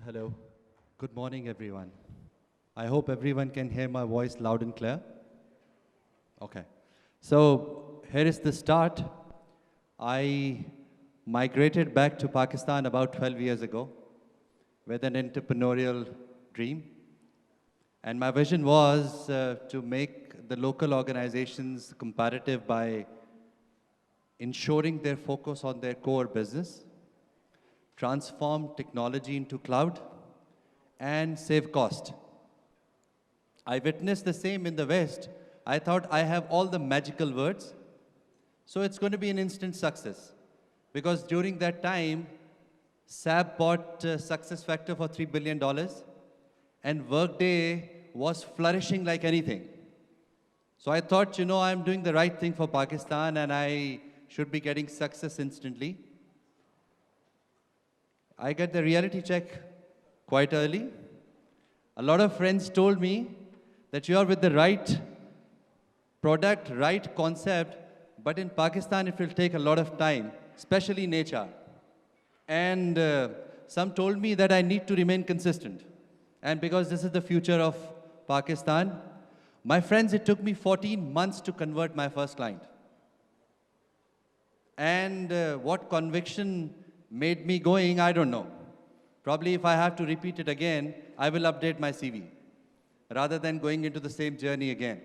Hello. Good morning, everyone. I hope everyone can hear my voice loud and clear. Okay. So here is the start. I migrated back to Pakistan about 12 years ago with an entrepreneurial dream. And my vision was to make the local organizations competitive by ensuring their focus on their core business, transform technology into cloud, and save cost. I witnessed the same in the West. I thought I have all the magical words, so it's going to be an instant success. Because during that time, SAP bought SuccessFactors for $3 billion, dollars, and Workday was flourishing like anything. So I thought, I'm doing the right thing for Pakistan and I should be getting success instantly. I get the reality check quite early. A lot of friends told me that you are with the right product, right concept, but in Pakistan it will take a lot of time, especially in HR. And some told me that I need to remain consistent. And because this is the future of Pakistan, my friends, it took me 14 months to convert my first client. And what conviction made me going, I don't know. Probably if I have to repeat it again, I will update my CV rather than going into the same journey again.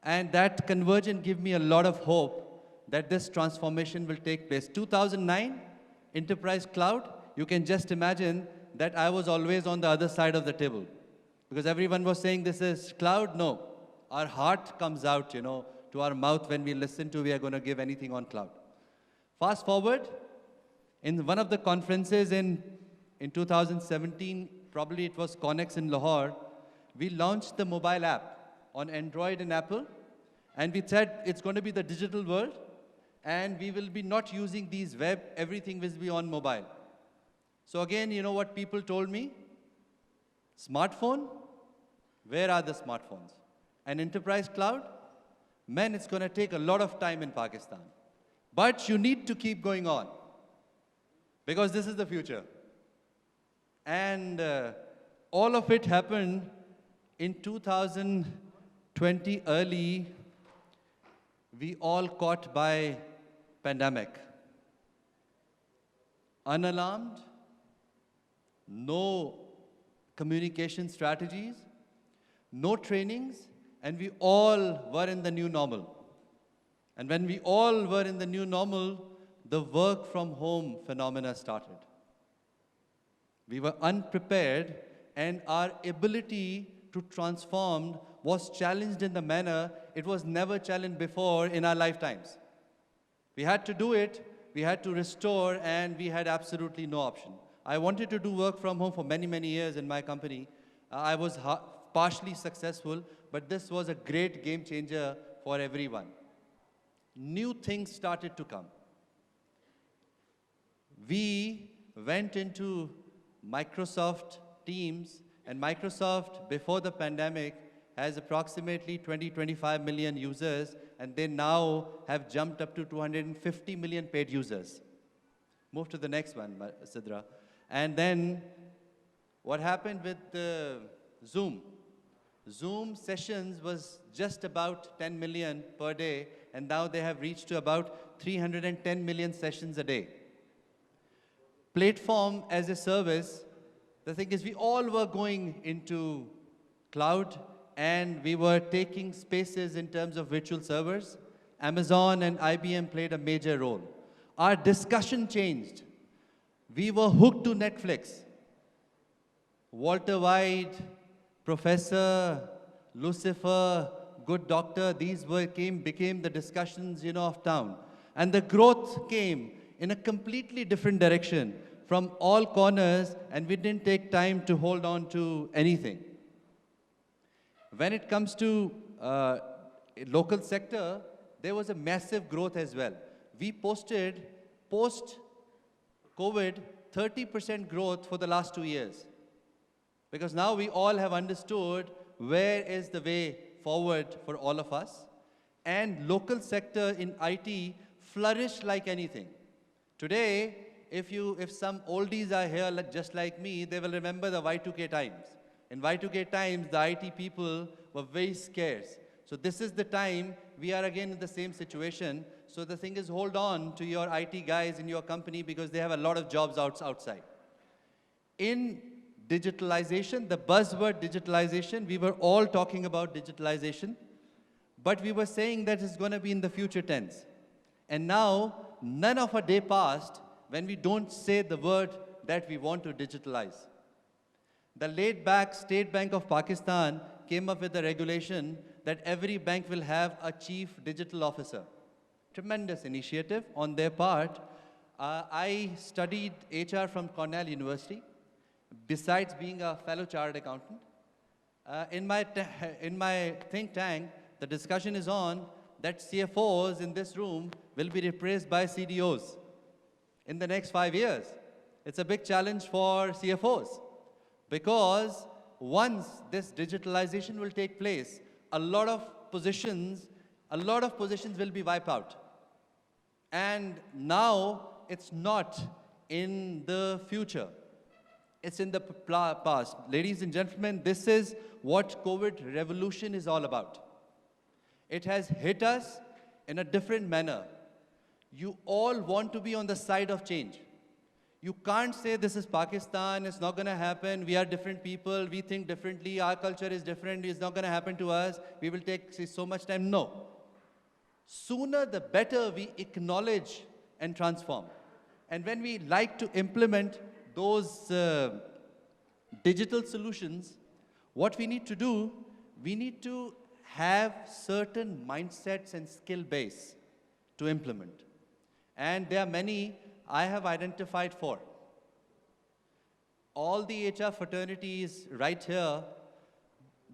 And that conversion gave me a lot of hope that this transformation will take place. 2009, Enterprise Cloud, you can just imagine that I was always on the other side of the table. Because everyone was saying this is cloud. No, our heart comes out, to our mouth when we listen to we are going to give anything on cloud. Fast forward, in one of the conferences in 2017, probably it was Connex in Lahore, we launched the mobile app on Android and Apple, and we said it's going to be the digital world, and we will be not using these web, everything will be on mobile. So again, you know what people told me? Smartphone? Where are the smartphones? And enterprise cloud? Man, it's going to take a lot of time in Pakistan. But you need to keep going on, because this is the future. And all of it happened in 2020 early. We all caught by pandemic. Unalarmed, no communication strategies, no trainings, and we all were in the new normal. And when we all were in the new normal, the work from home phenomena started. We were unprepared, and our ability to transform was challenged in the manner it was never challenged before in our lifetimes. We had to do it, we had to restore, and we had absolutely no option. I wanted to do work from home for many, many years in my company. I was partially successful, but this was a great game changer for everyone. New things started to come. We went into Microsoft Teams, and Microsoft, before the pandemic, has approximately 25 million users, and they now have jumped up to 250 million paid users. Move to the next one, Sidra. And then what happened with Zoom? Zoom sessions was just about 10 million per day, and now they have reached to about 310 million sessions a day. Platform as a service, the thing is we all were going into cloud, and we were taking spaces in terms of virtual servers. Amazon and IBM played a major role. Our discussion changed. We were hooked to Netflix. Walter White, Professor, Lucifer, Good Doctor, these became the discussions, of town. And the growth came in a completely different direction from all corners, and we didn't take time to hold on to anything. When it comes to local sector, there was a massive growth as well. We posted, post-COVID, 30% growth for the last 2 years. Because now we all have understood where is the way forward for all of us. And local sector in IT flourished like anything. Today, if some oldies are here just like me, they will remember the Y2K times. In Y2K times, the IT people were very scarce. So this is the time we are again in the same situation. So the thing is, hold on to your IT guys in your company because they have a lot of jobs outside. In digitalization, the buzzword digitalization, we were all talking about digitalization, but we were saying that it's going to be in the future tense. And now, none of a day passed when we don't say the word that we want to digitalize. The laid back State Bank of Pakistan came up with a regulation that every bank will have a chief digital officer. Tremendous initiative on their part. I studied HR from Cornell University, besides being a fellow chartered accountant. In my think tank, the discussion is on that CFOs in this room will be replaced by CDOs in the next 5 years. It's a big challenge for CFOs because once this digitalization will take place, a lot of positions will be wiped out. And now it's not in the future. It's in the past. Ladies and gentlemen, this is what COVID revolution is all about. It has hit us in a different manner. You all want to be on the side of change. You can't say this is Pakistan, it's not going to happen, we are different people, we think differently, our culture is different, it's not going to happen to us, we will take so much time. No. Sooner the better we acknowledge and transform. And when we like to implement those digital solutions, what we need to do, we need to have certain mindsets and skill base to implement. And there are many I have identified 4. All the HR fraternities right here,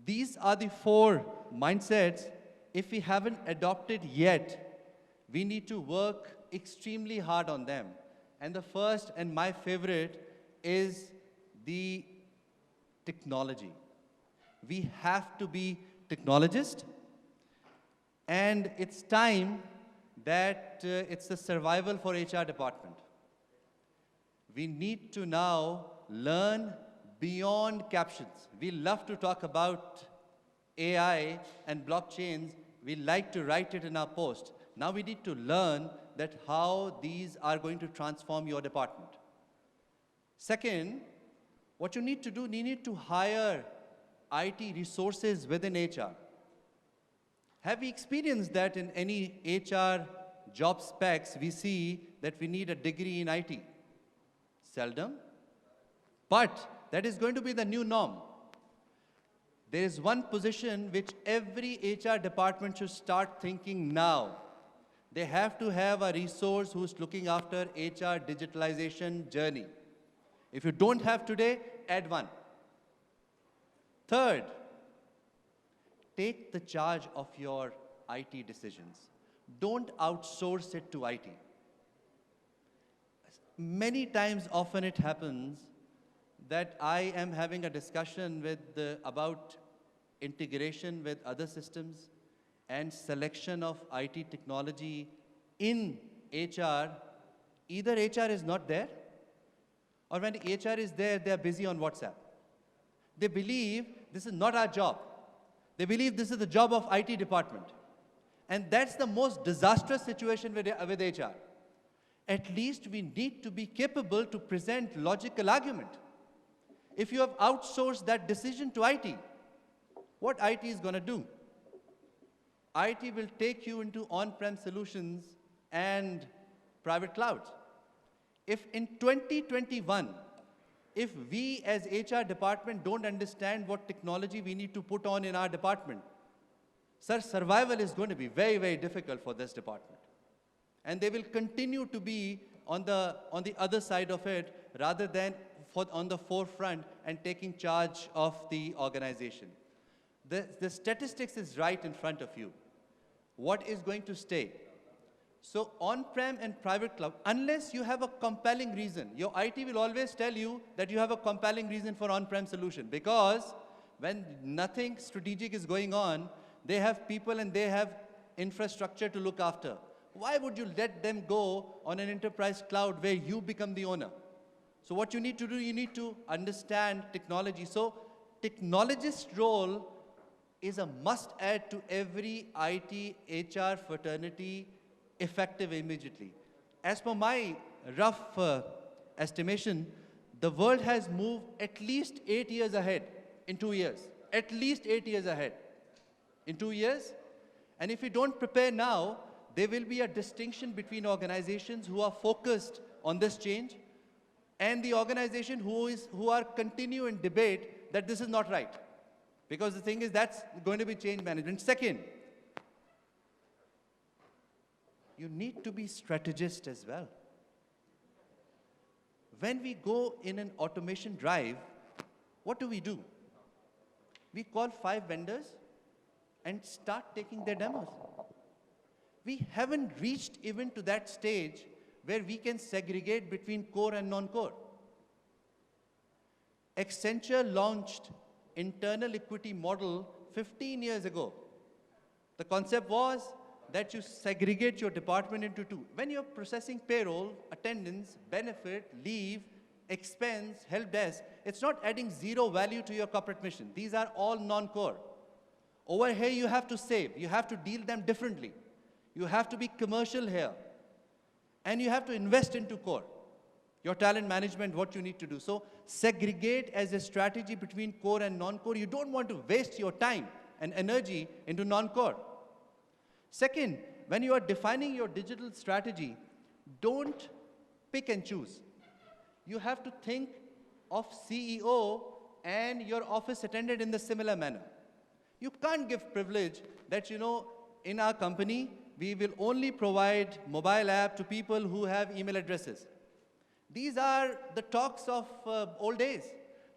these are the 4 mindsets. If we haven't adopted yet, we need to work extremely hard on them. And the first and my favorite is the technology. We have to be technologists, and it's time that it's a survival for HR department. We need to now learn beyond captions. We love to talk about AI and blockchains. We like to write it in our post. Now we need to learn that how these are going to transform your department. Second, what you need to do, you need to hire IT resources within HR. Have we experienced that in any HR job specs, we see that we need a degree in IT? Seldom. But that is going to be the new norm. There is one position which every HR department should start thinking now. They have to have a resource who's looking after HR digitalization journey. If you don't have today, add one. Third, take the charge of your IT decisions. Don't outsource it to IT. Many times, often it happens that I am having a discussion about integration with other systems and selection of IT technology in HR. Either HR is not there, or when HR is there, they are busy on WhatsApp. They believe this is not our job. They believe this is the job of IT department. And that's the most disastrous situation with HR. At least we need to be capable to present logical argument. If you have outsourced that decision to IT, what IT is going to do? IT will take you into on-prem solutions and private clouds. If in 2021, if we as HR department don't understand what technology we need to put on in our department, sir, survival is going to be very, very difficult for this department. And they will continue to be on the other side of it rather than on the forefront and taking charge of the organization. The statistics is right in front of you. What is going to stay? So on-prem and private cloud, unless you have a compelling reason, your IT will always tell you that you have a compelling reason for on-prem solution, because when nothing strategic is going on, they have people and they have infrastructure to look after. Why would you let them go on an enterprise cloud where you become the owner? So what you need to do, you need to understand technology. So technologist role is a must-add to every IT, HR fraternity, effective immediately. As per my rough estimation, the world has moved at least 8 years ahead in 2 years. At least 8 years ahead in 2 years. And if we don't prepare now, there will be a distinction between organizations who are focused on this change and the organization who are continue in debate that this is not right. Because the thing is, that's going to be change management. Second, you need to be strategist as well. When we go in an automation drive, what do? We call 5 vendors and start taking their demos. We haven't reached even to that stage where we can segregate between core and non-core. Accenture launched internal equity model 15 years ago. The concept was that you segregate your department into 2. When you're processing payroll, attendance, benefit, leave, expense, help desk, it's not adding 0 value to your corporate mission. These are all non-core. Over here, you have to save. You have to deal them differently. You have to be commercial here. And you have to invest into core. Your talent management, what you need to do. So segregate as a strategy between core and non-core. You don't want to waste your time and energy into non-core. Second, when you are defining your digital strategy, don't pick and choose. You have to think of CEO and your office attendant in the similar manner. You can't give privilege that, in our company, we will only provide mobile app to people who have email addresses. These are the talks of old days.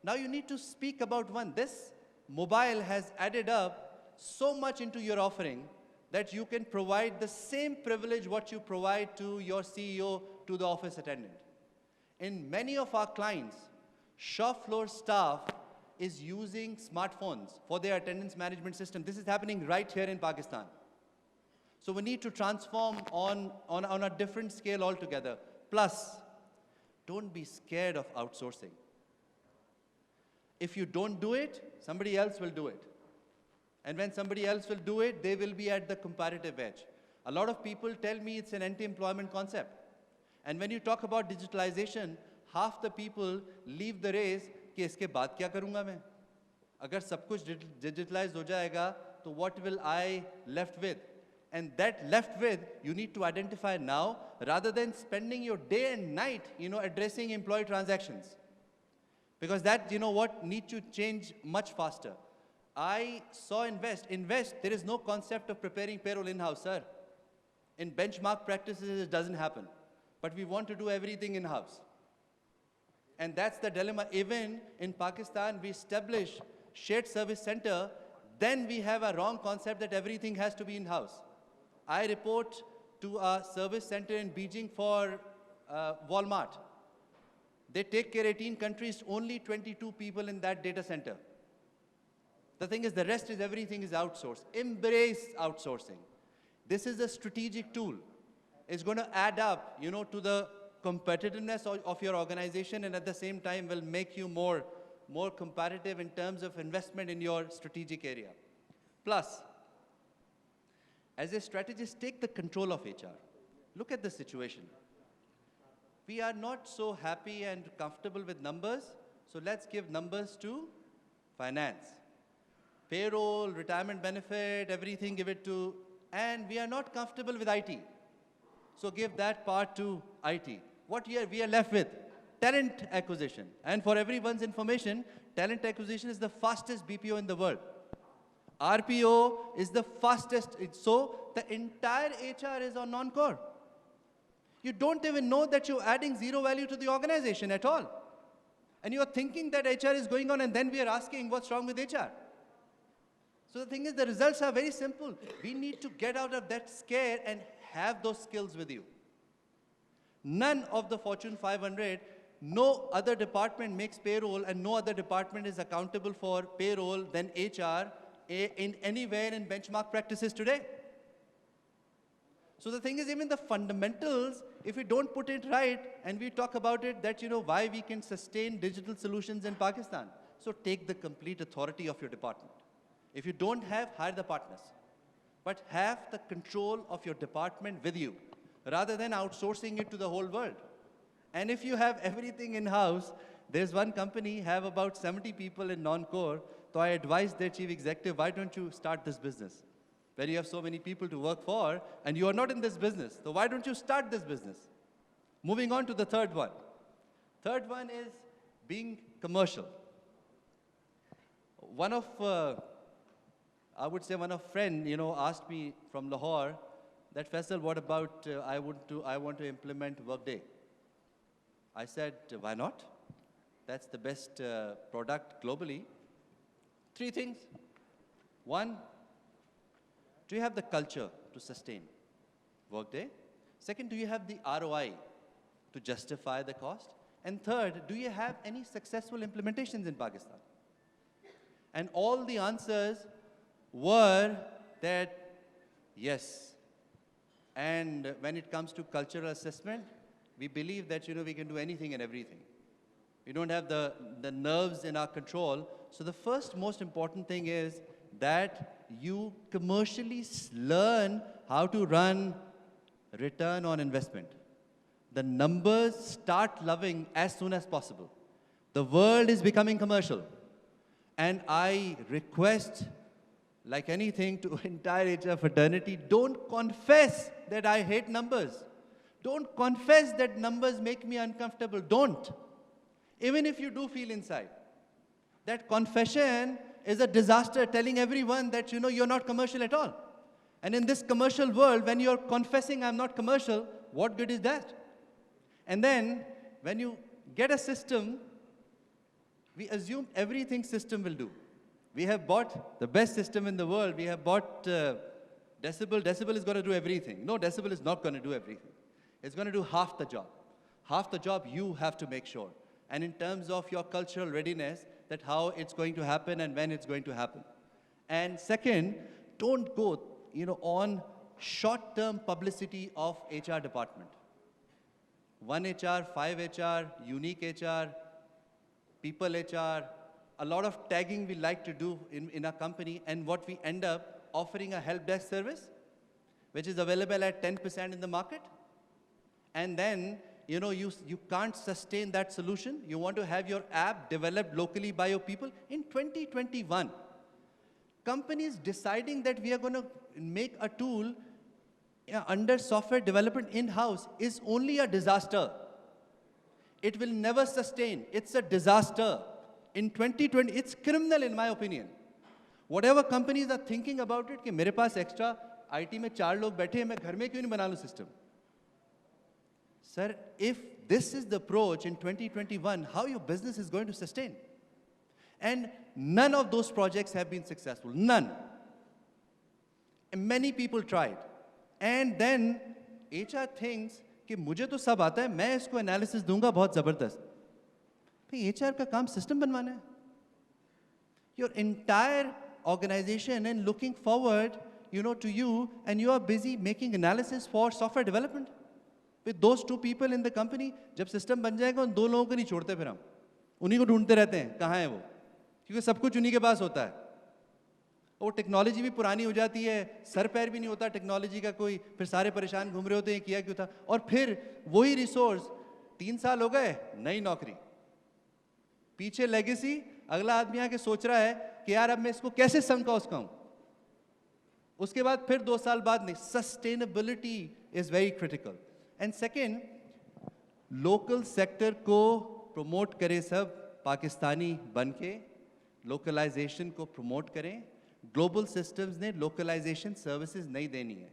Now you need to speak about one. This mobile has added up so much into your offering that you can provide the same privilege what you provide to your CEO, to the office attendant. In many of our clients, shop floor staff is using smartphones for their attendance management system. This is happening right here in Pakistan. So we need to transform on a different scale altogether. Plus, don't be scared of outsourcing. If you don't do it, somebody else will do it. And when somebody else will do it, they will be at the comparative edge. A lot of people tell me it's an anti-employment concept. And when you talk about digitalization, half the people leave the race कि इसके बाद क्या करूँगा मैं? अगर सब कुछ digitalized हो जाएगा, तो what will I left with? And that left with, you need to identify now, rather than spending your day and night, addressing employee transactions. Because that, needs to change much faster. I saw Invest, there is no concept of preparing payroll in-house, sir. In benchmark practices, it doesn't happen. But we want to do everything in-house. And that's the dilemma. Even in Pakistan, we establish shared service center, then we have a wrong concept that everything has to be in-house. I report to a service center in Beijing for Walmart. They take care 18 countries, only 22 people in that data center. The thing is, the rest is everything is outsourced. Embrace outsourcing. This is a strategic tool. It's going to add up, to the competitiveness of your organization, and at the same time will make you more competitive in terms of investment in your strategic area. Plus, as a strategist, take the control of HR. Look at the situation. We are not so happy and comfortable with numbers, so let's give numbers to finance. Payroll, retirement benefit, everything give it to, and we are not comfortable with IT. So give that part to IT. What we are left with? Talent acquisition. And for everyone's information, talent acquisition is the fastest BPO in the world. RPO is the fastest. So the entire HR is on non-core. You don't even know that you're adding 0 value to the organization at all. And you're thinking that HR is going on, and then we are asking what's wrong with HR. So the thing is, the results are very simple. We need to get out of that scare and have those skills with you. None of the Fortune 500, no other department makes payroll, and no other department is accountable for payroll than HR in anywhere in benchmark practices today. So the thing is, even the fundamentals, if we don't put it right, and we talk about it, that, why we can sustain digital solutions in Pakistan. So take the complete authority of your department. If you don't have, hire the partners. But have the control of your department with you, rather than outsourcing it to the whole world. And if you have everything in-house, there's one company, have about 70 people in non-core, so I advise their chief executive, why don't you start this business? When you have so many people to work for, and you are not in this business, so why don't you start this business? Moving on to the third one. Third one is being commercial. One of, I would say one of friend, asked me from Lahore that, Faisal, what about, I want to implement Workday. I said, why not? That's the best product globally. 3 things. 1, do you have the culture to sustain Workday? 2nd, do you have the ROI to justify the cost? And 3rd, do you have any successful implementations in Pakistan? And all the answers were that yes. And when it comes to cultural assessment, we believe that, we can do anything and everything. We don't have the nerves in our control. So the first most important thing is that you commercially learn how to run return on investment. The numbers start loving as soon as possible. The world is becoming commercial. And I request, like anything, to entire HR fraternity, don't confess that I hate numbers. Don't confess that numbers make me uncomfortable. Don't. Even if you do feel inside. That confession is a disaster, telling everyone that, you're not commercial at all. And in this commercial world, when you're confessing I'm not commercial, what good is that? And then, when you get a system, we assume everything system will do. We have bought the best system in the world. We have bought Decibel. Decibel is going to do everything. No, Decibel is not going to do everything. It's going to do half the job. Half the job you have to make sure. And in terms of your cultural readiness, that how it's going to happen and when it's going to happen. And second, don't go, on short-term publicity of HR department. 1 HR, 5 HR, unique HR, people HR, a lot of tagging we like to do in our company, and what we end up offering a help desk service, which is available at 10% in the market. And then, you can't sustain that solution. You want to have your app developed locally by your people. In 2021, companies deciding that we are going to make a tool under software development in-house is only a disaster. It will never sustain. It's a disaster. In 2020, it's criminal in my opinion. Whatever companies are thinking about it, कि मेरे पास extra IT में 4 लोग बैठे हैं, मैं घर में क्यों नहीं बना लूँ system? Sir, if this is the approach in 2021, how your business is going to sustain? And none of those projects have been successful. None. And many people tried. And then HR thinks कि मुझे तो सब आता है, मैं इसको analysis दूंगा बहुत ज़बरदस्त. भाई HR का काम सिस्टम बनवाना है. Your entire organization and looking forward, to you, and you are busy making analysis for software development. With those 2 people in the company, जब सिस्टम बन जाएगा उन 2 लोगों को नहीं छोड़ते फिर हम. उन्हीं को ढूंढते रहते हैं, कहाँ है वो? क्योंकि सब कुछ उन्हीं के पास होता है. और टेक्नोलॉजी भी पुरानी हो जाती है, सर पैर भी नहीं होता टेक्नोलॉजी का कोई, फिर सारे परेशान घूम रहे होते हैं, किया क्यों था? और फिर वही रिसोर्स 3 साल हो गए, नई नौकरी, पीछे लेगेसी, अगला आदमी आके सोच रहा है कि यार अब मैं इसको कैसे सम कॉस्ट कहूँ. उसके बाद फिर 2 साल बाद नहीं. Sustainability is very critical. And second, local sector को प्रमोट करें सब पाकिस्तानी बन के, लोकलाइजेशन को प्रमोट करें. ग्लोबल सिस्टम्स ने लोकलाइजेशन सर्विसेज नहीं देनी है.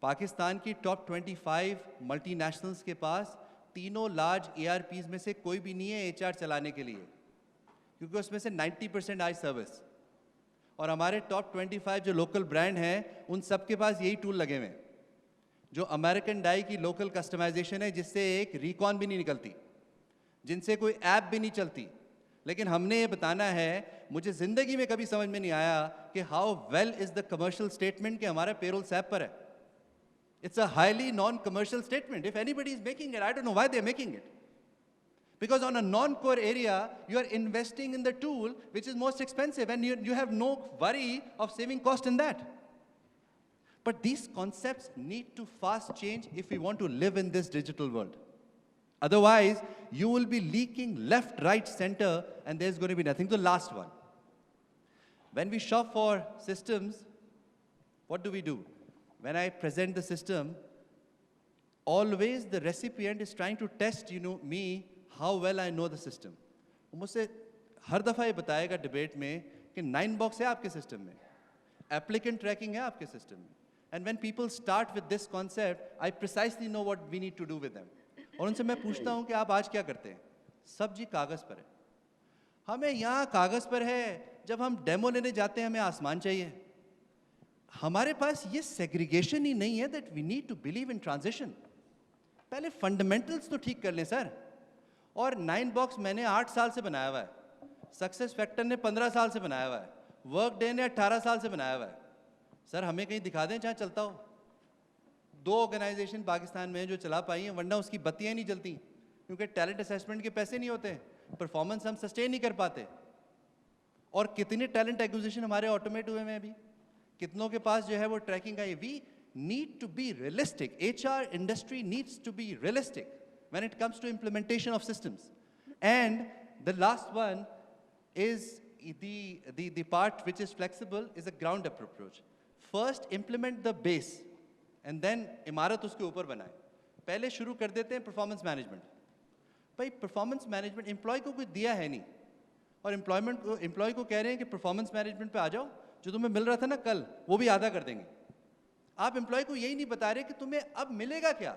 पाकिस्तान की टॉप 25 मल्टीनेशनल्स के पास तीनों लार्ज ERPs में से कोई भी नहीं है HR चलाने के लिए, क्योंकि उसमें से 90% आई सर्विस. और हमारे टॉप 25 जो लोकल ब्रांड हैं, उन सब के पास यही टूल लगे हुए हैं. जो अमेरिकन डाई की लोकल कस्टमाइजेशन है, जिससे एक रिकॉन भी नहीं निकलती, जिनसे कोई ऐप भी नहीं चलती. लेकिन हमने ये बताना है, मुझे ज़िंदगी में कभी समझ में नहीं आया कि how well is the commercial statement कि हमारा पेरोल सैप पर है. It's a highly non-commercial statement. If anybody is making it, I don't know why they're making it. Because on a non-core area, you are investing in the tool which is most expensive, and you have no worry of saving cost in that. But these concepts need to fast change if we want to live in this digital world. Otherwise, you will be leaking left, right, center, and there's going to be nothing. The last one. When we shop for systems, what do? When I present the system, always the recipient is trying to test, me, how well I know the system. वो मुझसे हर दफ़ा ये बताएगा debate में कि 9 box है आपके system में, एप्लीकेंट ट्रैकिंग है आपके सिस्टम में. And when people start with this concept, I precisely know what we need to do with them. और उनसे मैं पूछता हूँ कि आप आज क्या करते हैं? सब जी कागज़ पर है. हमें यहाँ कागज़ पर है, जब हम डेमो लेने जाते हैं हमें आसमान चाहिए. हमारे पास ये सेग्रीगेशन ही नहीं है that we need to believe in transition. पहले फंडामेंटल्स तो ठीक कर लें सर. और 9 बॉक्स मैंने 8 साल से बनाया हुआ है, सक्सेस फैक्टर ने 15 साल से बनाया हुआ है, वर्क डे ने 18 साल से बनाया हुआ है. सर हमें कहीं दिखा दें जहाँ चलता हो. 2 ऑर्गेनाइजेशन पाकिस्तान में जो चला पाई हैं, वरना उसकी बत्तियाँ नहीं जलती, क्योंकि टैलेंट असेसमेंट के पैसे नहीं होते, परफॉर्मेंस हम सस्टेन नहीं कर पाते. और कितने टैलेंट एक्विजिशन हमारे ऑटोमेट हुए हैं अभी, कितनों के पास जो है वो ट्रैकिंग आई. We need to be realistic. HR industry needs to be realistic when it comes to implementation of systems. And the last one is the part which is flexible, is a ground up approach. First implement the base and then इमारत उसके ऊपर बनाए. पहले शुरू कर देते हैं performance management. भाई परफॉर्मेंस मैनेजमेंट एम्प्लॉय को कोई दिया है नहीं, और एम्प्लॉय को कह रहे हैं कि परफॉर्मेंस मैनेजमेंट पे आ जाओ, जो तुम्हें मिल रहा था ना कल वो भी आधा कर देंगे. आप एम्प्लॉय को यही नहीं बता रहे कि तुम्हें अब मिलेगा क्या.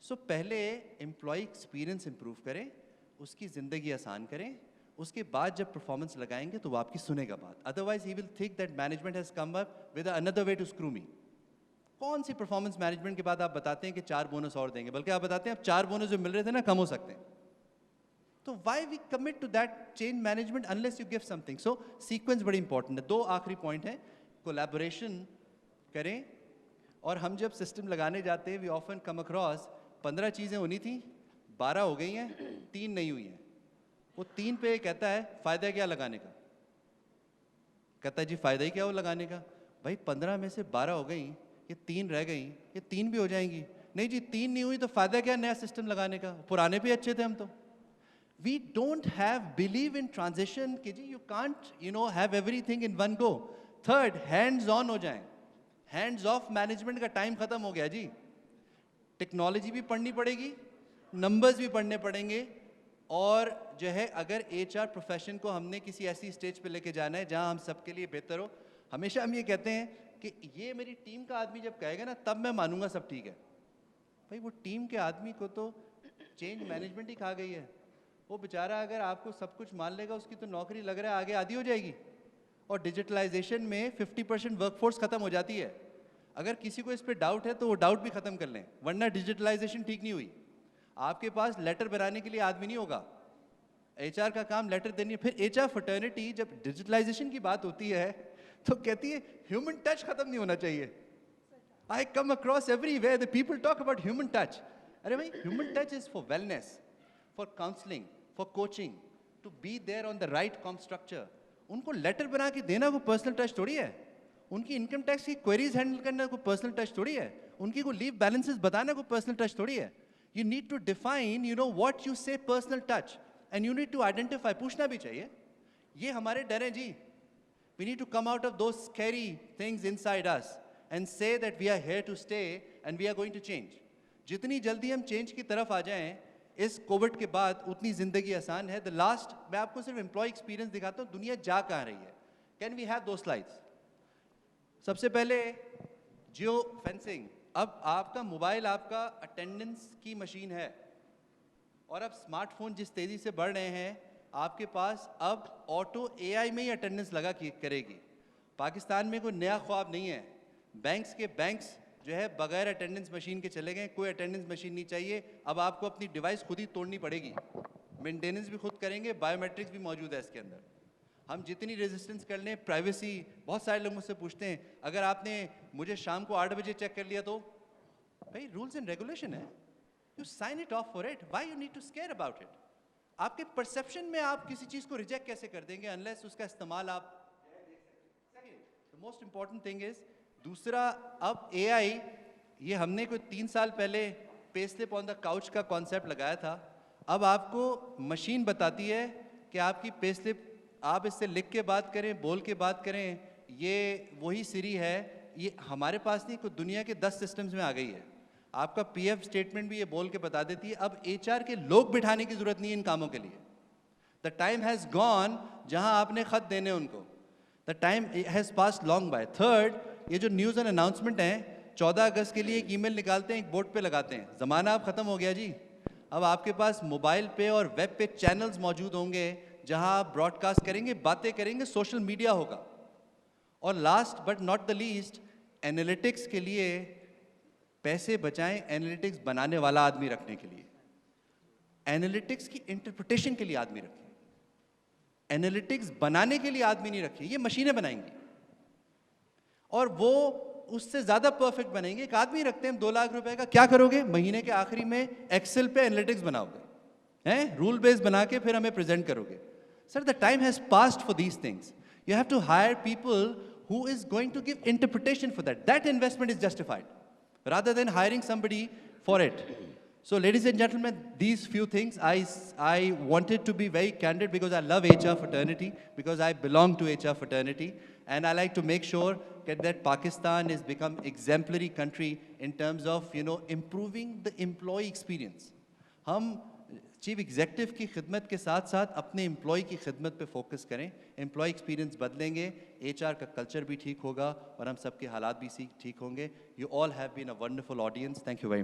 सो पहले एम्प्लॉय एक्सपीरियंस इंप्रूव करें, उसकी ज़िंदगी आसान करें, उसके बाद जब परफॉर्मेंस लगाएंगे तो वो आपकी सुनेगा बात. Otherwise he will think that management has come up with another way to screw me. कौन सी परफॉर्मेंस मैनेजमेंट के बाद आप बताते हैं कि 4 बोनस और देंगे, बल्कि आप बताते हैं अब 4 बोनस जो मिल रहे थे ना कम हो सकते हैं. तो why we commit to that change management unless you give something. So sequence बड़ी इंपॉर्टेंट है. 2 आखिरी पॉइंट है. कोलैबोरेशन करें, और हम जब सिस्टम लगाने जाते हैं वी ऑफन कम अक्रॉस 15 चीज़ें होनी थी, 12 हो गई हैं, 3 नहीं हुई हैं. वो 3 पे कहता है फ़ायदा क्या लगाने का. कहता है जी फ़ायदा ही क्या हो लगाने का. भाई 15 में से 12 हो गई, ये 3 रह गई, ये 3 भी हो जाएंगी. नहीं जी 3 नहीं हुई तो फ़ायदा क्या नया सिस्टम लगाने का, पुराने पे अच्छे थे हम तो. We don't have believe in transition कि जी you can't have everything in one go. Third, hands on हो जाएं. हैंड्स ऑफ मैनेजमेंट का टाइम ख़त्म हो गया जी. टेक्नोलॉजी भी पढ़नी पड़ेगी, नंबर्स भी पढ़ने पड़ेंगे, और जो है अगर HR प्रोफेशन को हमने किसी ऐसी स्टेज पे लेके जाना है जहां हम सबके लिए बेहतर हो. हमेशा हम ये कहते हैं कि ये मेरी टीम का आदमी जब कहेगा ना तब मैं मानूंगा सब ठीक है. भाई वो टीम के आदमी को तो चेंज मैनेजमेंट ही खा गई है. वो बेचारा अगर आपको सब कुछ मान लेगा, उसकी तो नौकरी लग रहा है आगे आधी हो जाएगी. और डिजिटलाइजेशन में 50% वर्कफोर्स खत्म हो जाती है. अगर किसी को इस पे डाउट है तो वो डाउट भी खत्म कर लें, वरना डिजिटलाइजेशन ठीक नहीं हुई. आपके पास लेटर बनाने के लिए आदमी नहीं होगा. HR का काम लेटर देनी है. फिर HR फर्टर्निटी जब डिजिटलाइजेशन की बात होती है तो कहती है ह्यूमन टच खत्म नहीं होना चाहिए. I come across everywhere the people talk about human touch. अरे भाई human touch is for wellness, for counselling, for coaching, to be there on the right calm structure. उनको लेटर बना के देना कोई पर्सनल टच थोड़ी है. उनकी इनकम टैक्स की क्वेरीज हैंडल करना कोई पर्सनल टच थोड़ी है. उनकी कोई लीव बैलेंसेस बताना कोई पर्सनल टच थोड़ी है. You need to define what you say personal touch, and you need to identify. पूछना भी चाहिए. ये हमारे डर हैं जी. We need to come out of those scary things inside us and say that we are here to stay and we are going to change. जितनी जल्दी हम चेंज की तरफ आ जाएं इस कोविड के बाद उतनी जिंदगी आसान है. द लास्ट मैं आपको सिर्फ एम्प्लॉय एक्सपीरियंस दिखाता हूँ दुनिया जा कहाँ रही है. कैन वी हैव दो स्लाइड्स. सबसे पहले जियो फेंसिंग. अब आपका मोबाइल आपका अटेंडेंस की मशीन है, और अब स्मार्टफोन जिस तेज़ी से बढ़ रहे हैं आपके पास अब ऑटो AI में ही अटेंडेंस लगा करेगी. पाकिस्तान में कोई नया ख्वाब नहीं है. बैंक्स जो है बगैर अटेंडेंस मशीन के चले गए. कोई अटेंडेंस मशीन नहीं चाहिए. अब आपको अपनी डिवाइस खुद ही तोड़नी पड़ेगी. मेंटेनेंस भी खुद करेंगे, बायोमेट्रिक्स भी मौजूद है इसके अंदर. हम जितनी रेजिस्टेंस कर लें, प्राइवेसी, बहुत सारे लोग मुझसे पूछते हैं अगर आपने मुझे शाम को 8 बजे चेक कर लिया तो, भाई रूल्स एंड रेगुलेशन है, you sign it off for it, why you need to scare about it. आपके परसेप्शन में आप किसी चीज को रिजेक्ट कैसे कर देंगे अनलेस उसका इस्तेमाल आप, the most important thing is, दूसरा, अब AI, ये हमने कोई 3 साल पहले pay slip on the couch का कॉन्सेप्ट लगाया था, अब आपको मशीन बताती है कि आपकी पे स्लिप, आप इससे लिख के बात करें, बोल के बात करें, ये वही सिरी है, ये हमारे पास नहीं, कोई दुनिया के 10 सिस्टम्स में आ गई है। आपका PF स्टेटमेंट भी ये बोल के बता देती है। अब HR के लोग बिठाने की जरूरत नहीं है इन कामों के लिए। द टाइम हैज गॉन जहां आपने खत देने उनको, the time has pass long by. Third, ये जो न्यूज़ एंड अनाउंसमेंट हैं, 14 अगस्त के लिए एक ईमेल निकालते हैं, एक बोर्ड पे लगाते हैं, ज़माना अब ख़त्म हो गया जी। अब आपके पास मोबाइल पे और वेब पे चैनल्स मौजूद होंगे जहां आप ब्रॉडकास्ट करेंगे, बातें करेंगे, सोशल मीडिया होगा। और last but not the least, analytics के लिए पैसे बचाएं, एनालिटिक्स बनाने वाला आदमी रखने के लिए, एनालिटिक्स की इंटरप्रिटेशन के लिए आदमी रखें, एनालिटिक्स बनाने के लिए आदमी नहीं रखें, ये मशीनें बनाएंगी और वो उससे ज्यादा परफेक्ट बनेंगे। एक आदमी रखते हैं 2 लाख रुपए का, क्या करोगे? महीने के आखिरी में एक्सेल पे एनालिटिक्स बनाओगे, हैं, रूल बेस बना के फिर हमें प्रेजेंट करोगे। Sir, the time has passed for these things. You have to hire people who is going to give interpretation for that. That investment is justified, rather than hiring somebody for it. So, ladies and gentlemen, these few things, I wanted to be very candid because I love HR fraternity, because I belong to HR fraternity, and I like to make sure that Pakistan has become exemplary country in terms of, improving the employee experience. हम chief executive की खिदमत के साथ साथ अपने employ की खिदमत पे फोकस करें, एम्प्लॉय एक्सपीरियंस बदलेंगे, HR का कल्चर भी ठीक होगा और हम सबके हालात भी ठीक होंगे। You all have been a wonderful audience, thank you very much.